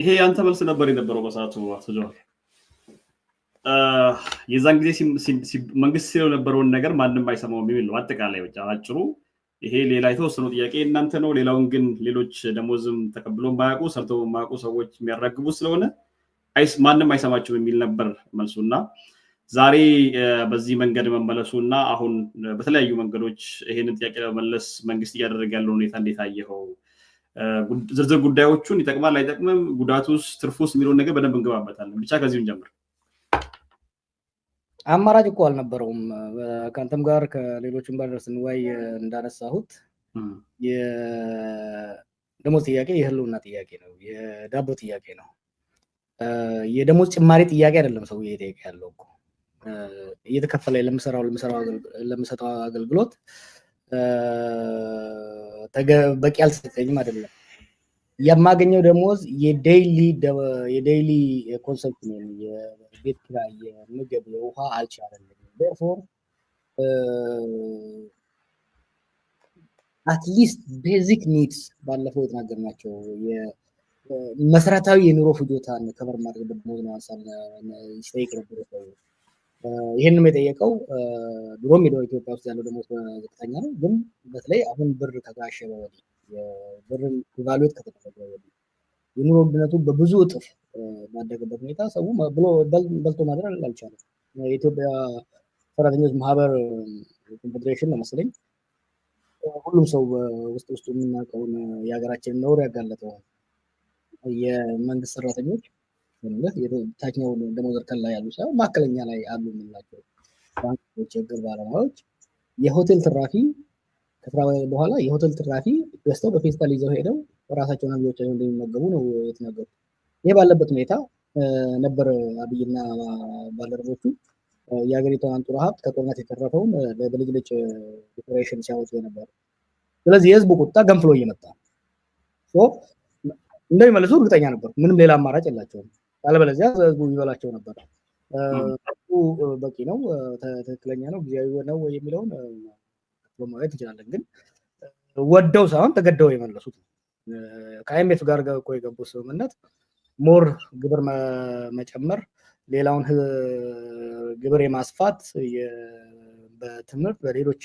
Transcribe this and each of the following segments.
ይሄ ያንተ መልስ ነበር የነበረው በሰዓቱ አቶ ጀዋር። የዛን ጊዜ መንግስት ሲለው የነበረውን ነገር ማንም አይሰማውም የሚል ነው አጠቃላይ ብቻ አጭሩ። ይሄ ሌላ የተወሰነው ጥያቄ እናንተ ነው። ሌላውን ግን ሌሎች ደሞዝም ተቀብሎ የማያውቁ ሰርተው የማያውቁ ሰዎች የሚያራግቡ ስለሆነ ማንም አይሰማቸው የሚል ነበር መልሱና ዛሬ በዚህ መንገድ መመለሱና አሁን በተለያዩ መንገዶች ይሄንን ጥያቄ ለመመለስ መንግስት እያደረገ ያለው ሁኔታ እንዴት አየኸው? ዝርዝር ጉዳዮቹን ይጠቅማል አይጠቅምም፣ ጉዳቱስ ትርፉስ የሚለውን ነገር በደንብ እንገባበታለን። ብቻ ከዚሁን ጀምር። አማራጭ እኮ አልነበረውም። ከአንተም ጋር ከሌሎችም ጋር ስንወያይ እንዳነሳሁት የደሞዝ ጥያቄ የህልውና ጥያቄ ነው፣ የዳቦ ጥያቄ ነው። የደሞዝ ጭማሪ ጥያቄ አይደለም። ሰው እየጠየቀ ያለው እኮ እየተከፈለ ለምሰጠው አገልግሎት በቂ አልተሰጠኝም አይደለም። የማገኘው ደሞዝ የዴይሊ ኮንሰፕሽን የቤት ኪራይ፣ የምግብ፣ የውሃ አልቻለኝም። therefore አትሊስት ቤዚክ ኒድስ ባለፈው የተናገርናቸው መሰረታዊ የኑሮ ፍጆታን ከበር ማድረግ ደሞዝ ነው አንሳን ይጠይቅ ነበር ሰው። ይሄንም የጠየቀው ድሮም ኢትዮጵያ ውስጥ ያለው ደሞዝ ዝቅተኛ ነው፣ ግን በተለይ አሁን ብር ከጋሸበ ወዲህ የብርን ኢቫሉዌት ከተደረገ ወዲህ የኑሮ ውድነቱ በብዙ እጥፍ ባደገበት ሁኔታ ሰው በልቶ ማድረግ አልቻለም። የኢትዮጵያ ሰራተኞች ማህበር ኮንፌዴሬሽን ነው መሰለኝ ሁሉም ሰው ውስጥ የምናውቀውን የሀገራችንን ነውር ያጋለጠው የመንግስት ሰራተኞች ታችኛው ደሞዝ እርከን ላይ ያሉ ሳይሆን ማዕከለኛ ላይ አሉ የምንላቸው ባንኮች፣ የግል ባለሙያዎች የሆቴል ትራፊ ከስራ በኋላ የሆቴል ትራፊ ገዝተው በፌስታል ይዘው ሄደው ራሳቸውን ልጆቻቸውን እንደሚመገቡ ነው የተናገሩት። ይሄ ባለበት ሁኔታ ነበር አብይና ባልደረቦቹ የሀገሪቷን አንጡራ ሀብት ከጦርነት የተረፈውን ለብልጭልጭ ዲኮሬሽን ሲያወጡ የነበሩ። ስለዚህ የህዝቡ ቁጣ ገንፍሎ እየመጣ እንደሚመልሱ እርግጠኛ ነበር። ምንም ሌላ አማራጭ የላቸውም። ያለበለዚያ ህዝቡ ይበላቸው ነበር። በቂ ነው፣ ትክክለኛ ነው፣ ጊዜያዊ ነው የሚለውን ማየት እንችላለን። ግን ወደው ሳይሆን ተገደው የመለሱት ከአይኤምኤፍ ጋር እኮ የገቡት ስምምነት ሞር ግብር መጨመር፣ ሌላውን ግብር የማስፋት፣ በትምህርት በሌሎች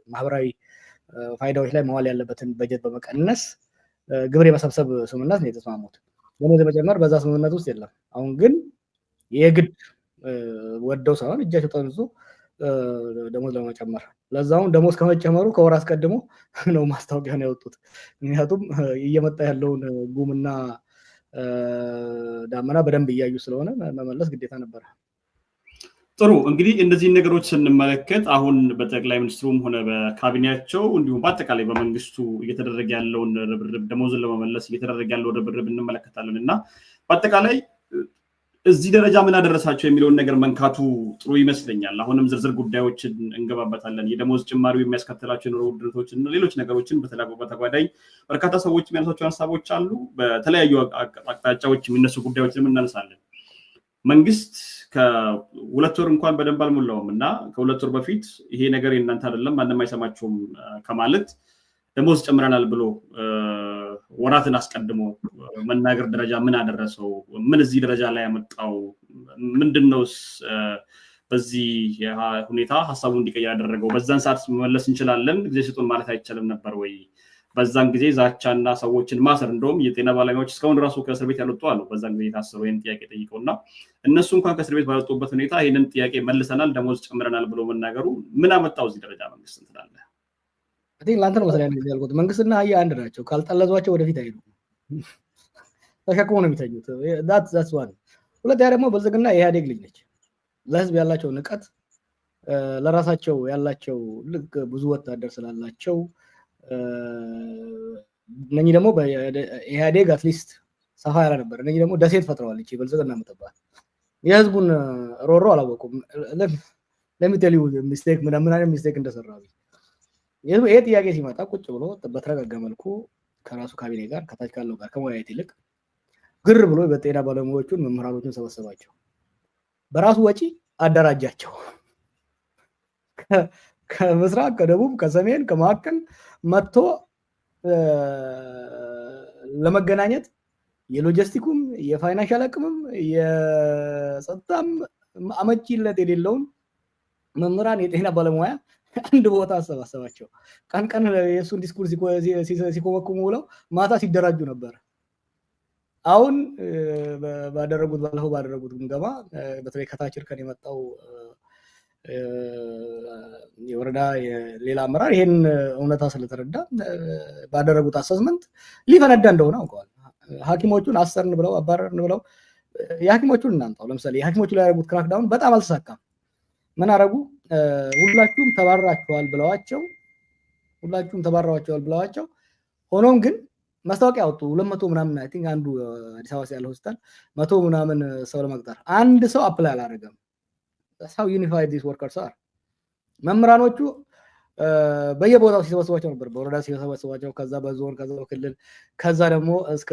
ማህበራዊ ፋይዳዎች ላይ መዋል ያለበትን በጀት በመቀነስ ግብር የመሰብሰብ ስምምነት ነው የተስማሙት። ደሞዝ መጨመር በዛ ስምምነት ውስጥ የለም። አሁን ግን የግድ ወደው ሳይሆን እጃቸው ጠምዞ ደሞዝ ለመጨመር፣ ለዛውም ደሞዝ ከመጨመሩ ከወር አስቀድሞ ነው ማስታወቂያ ነው ያወጡት። ምክንያቱም እየመጣ ያለውን ጉምና ዳመና በደንብ እያዩ ስለሆነ መመለስ ግዴታ ነበረ። ጥሩ እንግዲህ እነዚህን ነገሮች ስንመለከት አሁን በጠቅላይ ሚኒስትሩም ሆነ በካቢኔያቸው እንዲሁም በአጠቃላይ በመንግስቱ እየተደረገ ያለውን ርብርብ ደሞዝን ለመመለስ እየተደረገ ያለውን ርብርብ እንመለከታለን እና በአጠቃላይ እዚህ ደረጃ ምን አደረሳቸው የሚለውን ነገር መንካቱ ጥሩ ይመስለኛል። አሁንም ዝርዝር ጉዳዮችን እንገባበታለን። የደሞዝ ጭማሪው የሚያስከትላቸው የኑሮ ውድነቶችን እና ሌሎች ነገሮችን በተጓዳኝ በርካታ ሰዎች የሚያነሷቸው ሀሳቦች አሉ። በተለያዩ አቅጣጫዎች የሚነሱ ጉዳዮችንም እናነሳለን። መንግስት ከሁለት ወር እንኳን በደንብ አልሞላውም እና ከሁለት ወር በፊት ይሄ ነገር የእናንተ አይደለም ማንም አይሰማችሁም ከማለት ደሞዝ ጨምረናል ብሎ ወራትን አስቀድሞ መናገር ደረጃ ምን አደረሰው? ምን እዚህ ደረጃ ላይ ያመጣው ምንድነውስ? በዚህ ሁኔታ ሀሳቡ እንዲቀየር ያደረገው? በዛን ሰዓት መመለስ እንችላለን ጊዜ ስጡን ማለት አይቻልም ነበር ወይ? በዛን ጊዜ ዛቻና ሰዎችን ማሰር፣ እንደውም የጤና ባለሙያዎች እስካሁን ራሱ ከእስር ቤት ያልወጡ አሉ። በዛን ጊዜ የታሰሩ ይህን ጥያቄ ጠይቀውና እነሱ እንኳን ከእስር ቤት ባልወጡበት ሁኔታ ይህንን ጥያቄ መልሰናል ደሞዝ ጨምረናል ብሎ መናገሩ ምን አመጣው እዚህ ደረጃ? መንግስት እንትላለ ለአንተ ነው መሰለኝ ያልኩት። መንግስትና አህያ አንድ ናቸው። ካልጠለዟቸው ወደፊት አይሄዱም። ተሸክሞ ነው የሚተኙት። that's one። ሁለተኛ ደግሞ ብልጽግና የኢህአዴግ ልጅ ነች። ለህዝብ ያላቸው ንቀት፣ ለራሳቸው ያላቸው ልክ ብዙ ወታደር ስላላቸው እነኚህ ደግሞ በኢህአዴግ አትሊስት ሰፋ ያለ ነበር። እነኚህ ደግሞ ደሴት ፈጥረዋል። እቺ ብልጽግና የምትባል የህዝቡን ሮሮ አላወቁም። ለሚቴል ሚስቴክ ምናምን አይነት ሚስቴክ እንደሰራው ይሄ ጥያቄ ሲመጣ ቁጭ ብሎ በተረጋጋ መልኩ ከራሱ ካቢኔ ጋር ከታች ካለው ጋር ከመወያየት ይልቅ ግር ብሎ በጤና ባለሙያዎቹን መምህራኖቹን ሰበሰባቸው፣ በራሱ ወጪ አደራጃቸው። ከምስራቅ፣ ከደቡብ፣ ከሰሜን፣ ከማዕከል መጥቶ ለመገናኘት የሎጂስቲኩም የፋይናንሻል አቅምም የጸጥታም አመቺነት የሌለውን መምህራን የጤና ባለሙያ አንድ ቦታ አሰባሰባቸው። ቀን ቀን የእሱን ዲስኩርስ ሲኮመኩሙ ብለው ማታ ሲደራጁ ነበር። አሁን ባለፈው ባደረጉት ግምገማ በተለይ ከታች እርከን የመጣው የወረዳ ሌላ አመራር ይሄን እውነታ ስለተረዳ ባደረጉት አሰስመንት ሊፈነዳ እንደሆነ አውቀዋል። ሐኪሞቹን አሰርን ብለው አባረርን ብለው የሐኪሞቹን እናንጣው። ለምሳሌ የሐኪሞቹ ላይ ያደረጉት ክራክዳውን በጣም አልተሳካም። ምን አረጉ? ሁላችሁም ተባራችኋል ብለዋቸው ሆኖም ግን ማስታወቂያ አወጡ። 200 ምናምን አይ ቲንክ አንዱ አዲስ አበባ ያለው ሆስፒታል 100 ምናምን ሰው ለመቅጠር አንድ ሰው አፕላይ አላደረገም። that's how unified these workers are። መምህራኖቹ በየቦታው ሲሰበስቧቸው ነበር። በወረዳ ሲሰበስቧቸው፣ ከዛ በዞን፣ ከዛ በክልል፣ ከዛ ደግሞ እስከ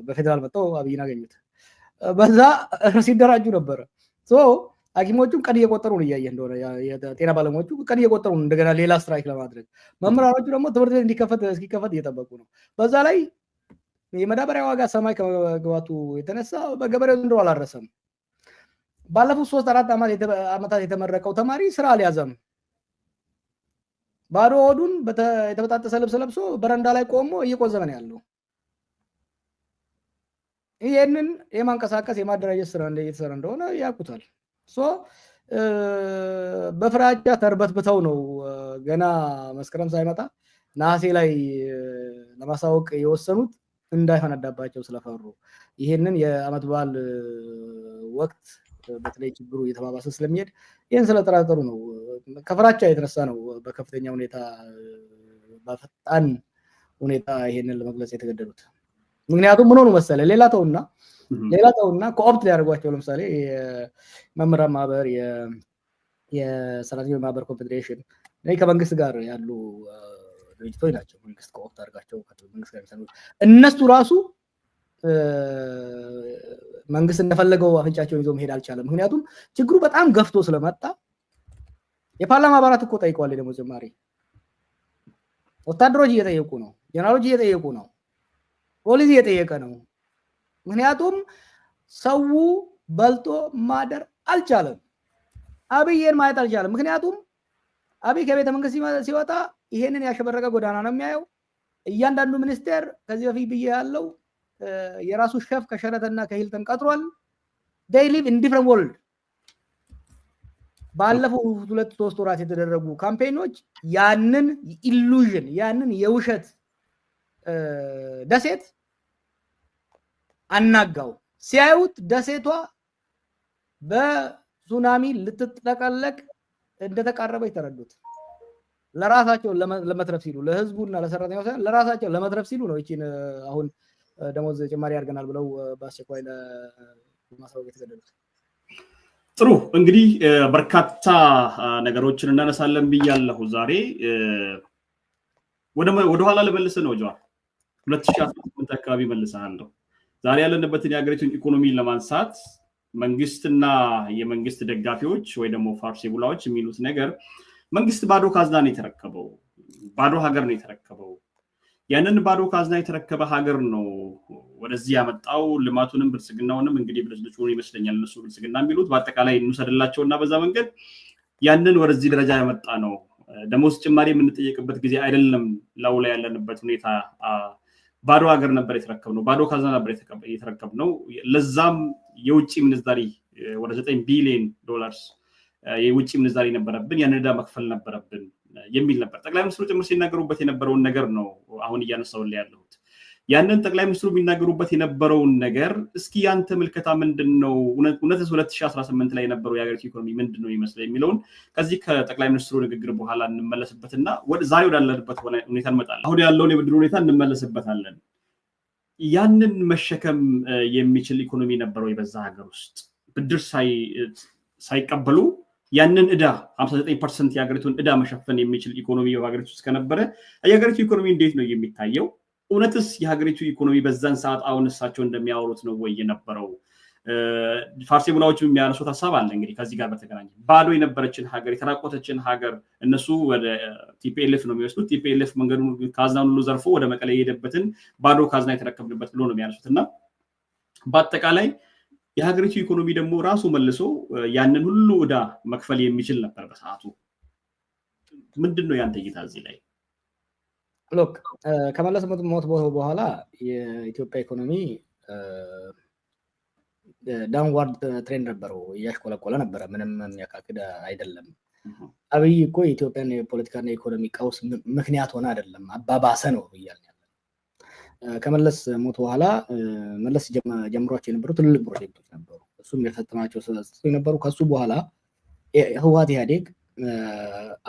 በፌደራል መጥተው አብይን አገኙት። በዛ ሲደራጁ ነበር። ሐኪሞቹም ቀን እየቆጠሩ ነው እያየህ እንደሆነ የጤና ባለሙያዎቹ ቀን እየቆጠሩ ነው እንደገና ሌላ ስትራይክ ለማድረግ። መምህራኖቹ ደግሞ ትምህርት ቤት እስኪከፈት እየጠበቁ ነው። በዛ ላይ የመዳበሪያ ዋጋ ሰማይ ከመግባቱ የተነሳ በገበሬው ዘንድሮ አላረሰም። ባለፉት 3-4 ዓመታት የተመረቀው ተማሪ ስራ አልያዘም። ባዶ ሆዱን የተበጣጠሰ ልብስ ለብሶ በረንዳ ላይ ቆሞ እየቆዘመ ነው ያለው። ይሄንን የማንቀሳቀስ የማደራጀት ስራ እየተሰራ እንደሆነ ያውቁታል። በፍራቻ ተርበትብተው ነው ገና መስከረም ሳይመጣ ነሐሴ ላይ ለማሳወቅ የወሰኑት እንዳይፈነዳባቸው ስለፈሩ። ይሄንን የዓመት በዓል ወቅት በተለይ ችግሩ እየተባባሰ ስለሚሄድ ይሄን ስለተጠራጠሩ ነው። ከፍራቻ የተነሳ ነው በከፍተኛ ሁኔታ በፈጣን ሁኔታ ይሄንን ለመግለጽ የተገደዱት። ምክንያቱም ምን ሆኑ መሰለ ሌላ ተውና ኮኦፕት ሊያደርጓቸው ለምሳሌ የመምህራን ማህበር፣ የሰራተኞች ማህበር ኮንፌዴሬሽን ከመንግስት ጋር ያሉ ድርጅቶች ናቸው። መንግስት ኮኦፕት አድርጋቸው መንግስት ጋር የሚሰሩ እነሱ ራሱ መንግስት እንደፈለገው አፍንጫቸውን ይዞ መሄድ አልቻለም። ምክንያቱም ችግሩ በጣም ገፍቶ ስለመጣ የፓርላማ አባላት እኮ ጠይቀዋል ደግሞ ጭማሪ። ወታደሮች እየጠየቁ ነው፣ ጀነራሎች እየጠየቁ ነው፣ ፖሊስ እየጠየቀ ነው። ምክንያቱም ሰው በልቶ ማደር አልቻለም። አብይን ማየት አልቻለም። ምክንያቱም አብይ ከቤተ መንግስት ሲወጣ ይሄንን ያሸበረቀ ጎዳና ነው የሚያየው። እያንዳንዱ ሚኒስቴር ከዚህ በፊት ብዬ ያለው የራሱ ሼፍ ከሸረተና ከሂልተን ቀጥሯል። they live in different world። ባለፈው 2-3 ወራት የተደረጉ ካምፔኖች ያንን ኢሉዥን ያንን የውሸት ደሴት አናጋው። ሲያዩት ደሴቷ በሱናሚ ልትጠቀለቅ እንደተቃረበ ይተረዱት። ለራሳቸው ለመትረፍ ሲሉ ለህዝቡና ለሰራተኛው ሳይሆን ለራሳቸው ለመትረፍ ሲሉ ነው እቺን አሁን ደሞዝ ጭማሪ ያርገናል ብለው በአስቸኳይ ለማሳወቅ የተገደዱት። ጥሩ እንግዲህ በርካታ ነገሮችን እናነሳለን ብያለሁ። ዛሬ ወደ ኋላ ልመልስ ነው ጀዋር 2018 አካባቢ መልሳለሁ። ዛሬ ያለንበትን የሀገሪቱን ኢኮኖሚ ለማንሳት መንግስትና የመንግስት ደጋፊዎች ወይ ደግሞ ፋርሲ ቡላዎች የሚሉት ነገር መንግስት ባዶ ካዝና ነው የተረከበው፣ ባዶ ሀገር ነው የተረከበው። ያንን ባዶ ካዝና የተረከበ ሀገር ነው ወደዚህ ያመጣው። ልማቱንም ብልጽግናውንም እንግዲህ ብልጽግና ይመስለኛል እነሱ ብልጽግና የሚሉት በአጠቃላይ እንውሰድላቸውና በዛ መንገድ ያንን ወደዚህ ደረጃ ያመጣ ነው። ደሞዝ ጭማሪ የምንጠየቅበት ጊዜ አይደለም። ላው ላይ ያለንበት ሁኔታ ባዶ ሀገር ነበር የተረከብነው፣ ባዶ ካዝና ነበር የተረከብነው። ለዛም የውጭ ምንዛሪ ወደ $9 ቢሊዮን የውጭ ምንዛሪ ነበረብን፣ ያንን ዕዳ መክፈል ነበረብን የሚል ነበር። ጠቅላይ ሚኒስትሩ ጭምር ሲናገሩበት የነበረውን ነገር ነው አሁን እያነሳሁልህ ያለሁት። ያንን ጠቅላይ ሚኒስትሩ የሚናገሩበት የነበረውን ነገር እስኪ ያንተ ምልከታ ምንድነው? እውነትስ 2018 ላይ የነበረው የሀገሪቱ ኢኮኖሚ ምንድነው ይመስላል የሚለውን ከዚህ ከጠቅላይ ሚኒስትሩ ንግግር በኋላ እንመለስበትና ዛሬ ወዳለንበት ሁኔታ እንመጣለን። አሁን ያለውን የብድር ሁኔታ እንመለስበታለን። ያንን መሸከም የሚችል ኢኮኖሚ ነበረው በዛ ሀገር ውስጥ ብድር ሳይቀበሉ ያንን ዕዳ 59% የሀገሪቱን ዕዳ መሸፈን የሚችል ኢኮኖሚ በሀገሪቱ ውስጥ ከነበረ የሀገሪቱ ኢኮኖሚ እንዴት ነው የሚታየው? እውነትስ የሀገሪቱ ኢኮኖሚ በዛን ሰዓት አሁን እሳቸው እንደሚያወሩት ነው ወይ የነበረው? ፋርሲ ሙላዎች የሚያነሱት ሐሳብ አለ እንግዲህ ከዚህ ጋር በተገናኘ ባዶ የነበረችን ሀገር የተራቆተችን ሀገር እነሱ ወደ ቲፒኤልኤፍ ነው የሚወስዱት ቲፒኤልኤፍ መንገዱን ካዝናውን ሁሉ ዘርፎ ወደ መቀሌ የሄደበትን ባዶ ካዝና የተረከብንበት ብሎ ነው የሚያነሱትና በአጠቃላይ የሀገሪቱ ኢኮኖሚ ደግሞ ራሱ መልሶ ያንን ሁሉ ዕዳ መክፈል የሚችል ነበር በሰዓቱ ምንድነው ያንተ እይታ እዚህ ላይ ሎክ ከመለስ ሞት በኋላ የኢትዮጵያ ኢኮኖሚ ዳውንዋርድ ትሬንድ ነበረው እያሽቆለቆለ ነበረ ምንም የሚያካክድ አይደለም አብይ እኮ የኢትዮጵያን የፖለቲካና የኢኮኖሚ ቀውስ ምክንያት ሆነ አይደለም አባባሰ ነው ይያል ከመለስ ሞት በኋላ መለስ ጀምሯቸው የነበሩ ትልልቅ ፕሮጀክቶች ነበሩ እሱም የፈተናቸው ስለዚህ የነበሩ ከሱ በኋላ ህወሓት ኢህአዴግ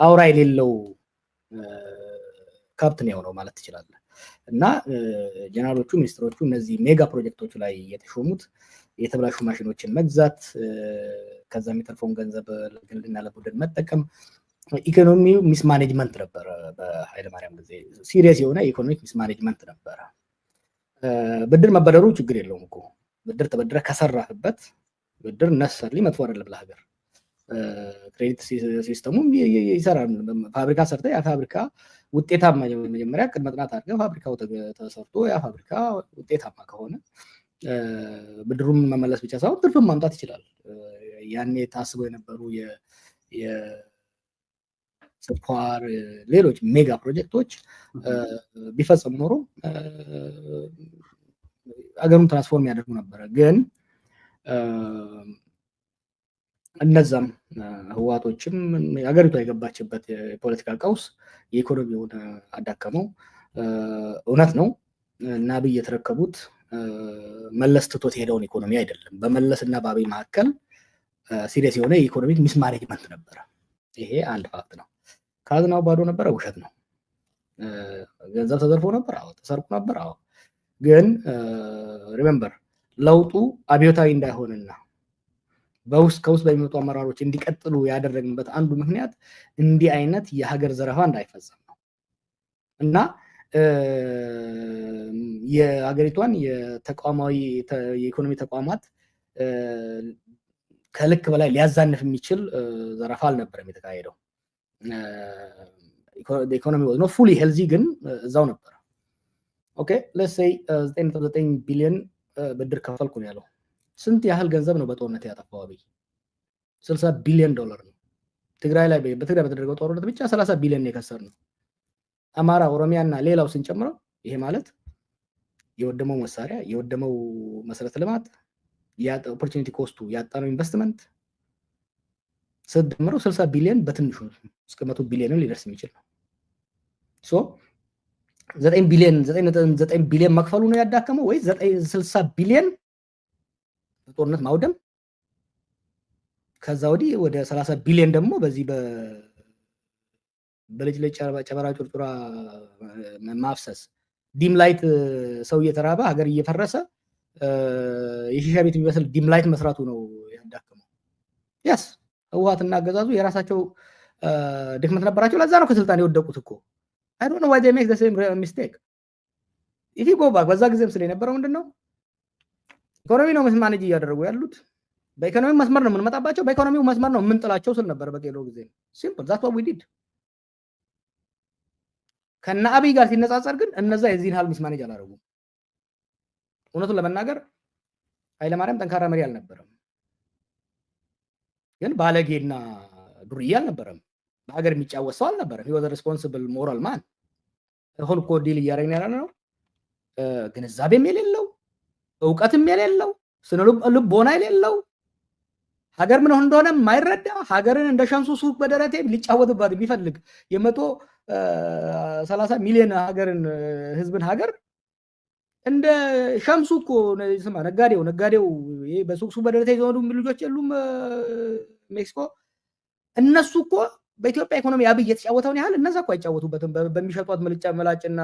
አውራ የሌለው ካፕትን ነው ማለት ይችላል እና ጀነራሎቹ ሚኒስትሮቹ እነዚህ ሜጋ ፕሮጀክቶች ላይ የተሾሙት የተብላሹ ማሽኖችን መግዛት ከዛ የሚተርፈውን ገንዘብ ለግልና ለቡድን መጠቀም ኢኮኖሚው ሚስ ማኔጅመንት ነበር በኃይለ ማርያም ጊዜ ሲሪየስ የሆነ ኢኮኖሚክ ሚስ ማኔጅመንት ነበር ብድር መበደሩ ችግር የለውም እኮ ብድር ተበድረ ከሰራህበት ብድር ነሰርሊ መጥፎ አይደለም ለሀገር ክሬዲት ሲስተሙ ይሰራል ፋብሪካ ሰርተ ያ ፋብሪካ ውጤታማ መጀመሪያ ቅድመ ጥናት አድርገህ ፋብሪካው ተሰርቶ ያ ፋብሪካ ውጤታማ ከሆነ ብድሩን መመለስ ብቻ ሳይሆን ትርፍም ማምጣት ይችላል ያኔ ታስበው የነበሩ ስኳር ሌሎች ሜጋ ፕሮጀክቶች ቢፈጸሙ ኖሮ አገሩን ትራንስፎርም ያደርጉ ነበር ግን እነዛም ህዋቶችም አገሪቷ የገባችበት የፖለቲካ ቀውስ የኢኮኖሚውን አዳከመው እውነት ነው እና አብይ የተረከቡት መለስ ትቶት ሄደውን ኢኮኖሚ አይደለም በመለስና በአብይ መካከል ሲሪየስ የሆነ ኢኮኖሚክ ሚስ ማኔጅመንት ነበር ይሄ አንድ ፋክት ነው ካዝናው ባዶ ነበር ውሸት ነው ገንዘብ ተዘርፎ ነበር አዎ ተሰርቆ ነበር አዎ ግን ሪሜምበር ለውጡ አብዮታዊ እንዳይሆንና ከውስጥ በሚመጡ አመራሮች እንዲቀጥሉ ያደረግንበት አንዱ ምክንያት እንዲህ አይነት የሀገር ዘረፋ እንዳይፈጸም ነው እና የሀገሪቷን የተቋማዊ የኢኮኖሚ ተቋማት ከልክ በላይ ሊያዛንፍ የሚችል ዘረፋ አልነበረም የተካሄደው ኢኮኖሚ was not fully healthy ግን እዛው ነበር ኦኬ let's say 9.9 ቢሊዮን ብድር ከፈልኩ ነው ያለው ስንት ያህል ገንዘብ ነው በጦርነት ያጠፋው አብይ $60 ቢሊዮን ነው ትግራይ ላይ በትግራይ በተደረገው ጦርነት ብቻ 30 ቢሊዮን የከሰር ነው አማራ ኦሮሚያና ሌላው ስንጨምረው ይሄ ማለት የወደመው መሳሪያ የወደመው መሰረተ ልማት ያጣ ኦፖርቹኒቲ ኮስቱ ያጣነው ኢንቨስትመንት ሰደምሮ 60 ቢሊዮን በትንሹ እስከ 100 ቢሊዮን ሊደርስ የሚችል ነው ሶ 9 ቢሊዮን መክፈሉ ነው ያዳከመው ወይ 60 ቢሊዮን ጦርነት ማውደም ከዛ ወዲህ ወደ 30 ቢሊዮን ደግሞ በዚህ በልጅ ጨበራ ጩርጩራ ማፍሰስ ዲም ላይት ሰው እየተራበ ሀገር እየፈረሰ የሺሻ ቤት የሚመስል ዲም ላይት መስራቱ ነው ያዳከመው ያስ ህወሓትና አገዛዙ የራሳቸው ድክመት ነበራቸው ለዛ ነው ከስልጣን የወደቁት እኮ I don't know why they make the same mistake if you go back በዛ ጊዜም ስለነበረው ምንድነው ኢኮኖሚ ነው ማኔጅ እያደረጉ ያሉት በኢኮኖሚ መስመር ነው የምንመጣባቸው በኢኮኖሚው መስመር ነው የምንጥላቸው ስል ነበር በቄሎ ጊዜ simple that's what we did ከና አብይ ጋር ሲነጻጸር ግን እነዛ የዚህን ሀል ሚስ ማኔጅ አላደረጉም እውነቱን ለመናገር ኃይለ ማርያም ጠንካራ መሪ አልነበረም ግን ባለጌና ዱርዬ አልነበረም በሀገር የሚጫወት ሰው አልነበረም he was a responsible moral man ሆል ኮዲል እያደረግን ያለ ነው ግንዛቤም የሌለው እውቀትም የሌለው ስነ ልቦና የሌለው ሀገር ምን እንደሆነ ማይረዳ ሀገርን እንደ ሸምሱ ሱቅ በደረቴ ሊጫወትባት የሚፈልግ የ130 ሚሊዮን ሀገርን ህዝብን ሀገር እንደ ሸምሱ እኮ ስማ ነጋዴው ይሄ በሱቅ በደረቴ ይዘው ልጆች የሉም ሜክሲኮ እነሱ እኮ በኢትዮጵያ ኢኮኖሚ አብይ የተጫወተውን ያህል እነዛ እኮ አይጫወቱበትም በሚሸጧት መላጭና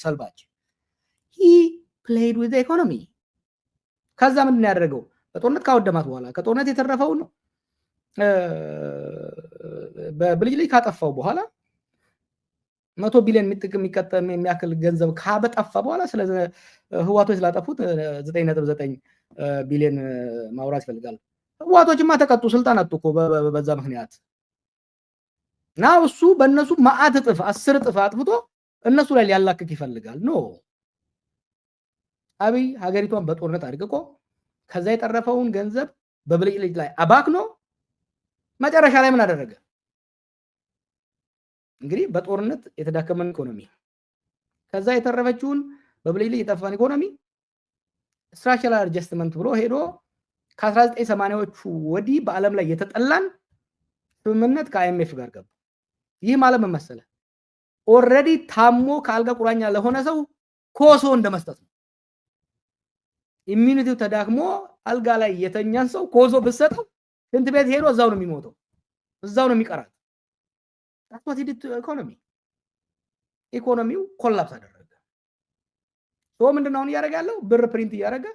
ሰልባጅ he played with the economy ከዛ ምን ያደረገው በጦርነት ካወደማት በኋላ ከጦርነት የተረፈው ነው በብልጅ ላይ ካጠፋው በኋላ 100 ቢሊዮን የሚያክል ገንዘብ ካበጠፋ በኋላ ስለ ህዋቶች ስላጠፉት 9.9 ቢሊዮን ማውራት ይፈልጋል። ህዋቶችማ ተቀጡ፣ ስልጣን አጡ እኮ በዛ ምክንያት። ናው እሱ በእነሱ ማአት እጥፍ 10 እጥፍ አጥፍቶ እነሱ ላይ ሊያላክክ ይፈልጋል። ኖ አብይ ሀገሪቷን በጦርነት አድቅቆ ከዛ የተረፈውን ገንዘብ በብልጭልጭ ላይ አባክኖ መጨረሻ ላይ ምን አደረገ? እንግዲህ በጦርነት የተዳከመን ኢኮኖሚ ከዛ የተረፈችውን በብልጭልጭ የጠፋን ኢኮኖሚ ስትራክቸራል አድጀስትመንት ብሎ ሄዶ ከ1980ዎቹ ወዲህ በዓለም ላይ የተጠላን ስምምነት ከአይኤምኤፍ ጋር ገባ። ይህ ማለት ምን መሰለ? ኦልሬዲ ታሞ ከአልጋ ቁራኛ ለሆነ ሰው ኮሶ እንደመስጠት ነው። ኢሚዩኒቲው ተዳክሞ አልጋ ላይ የተኛን ሰው ኮሶ ብትሰጠው ሽንት ቤት ሄዶ እዛው ነው የሚሞተው፣ እዛው ነው የሚቀራው። ታጥቷት ሂድ ኢኮኖሚው ኮላፕስ አደረገ። ሶ ምንድነው አሁን እያደረገ ያለው? ብር ፕሪንት እያደረገ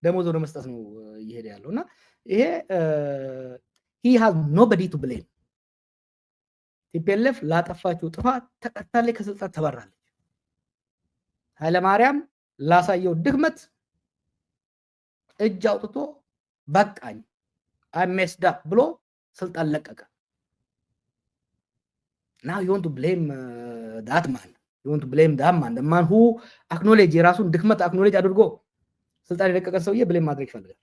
ደሞዝ ወደ መስጠት ነው እየሄደ ያለውና ይሄ he has nobody to blame። ቲፒኤልኤፍ ላጠፋችው ጥፋት ተቀጣለ፣ ከስልጣን ተባራለች። ኃይለማርያም ላሳየው ድክመት እጅ አውጥቶ በቃኝ I messed up ብሎ ስልጣን ለቀቀ። Now you want to blame that man. You want to blame that man, the man who acknowledge የራሱን ድክመት አክኖሌጅ አድርጎ ስልጣን የለቀቀ ሰውዬ ብሌም ማድረግ ይፈልጋል።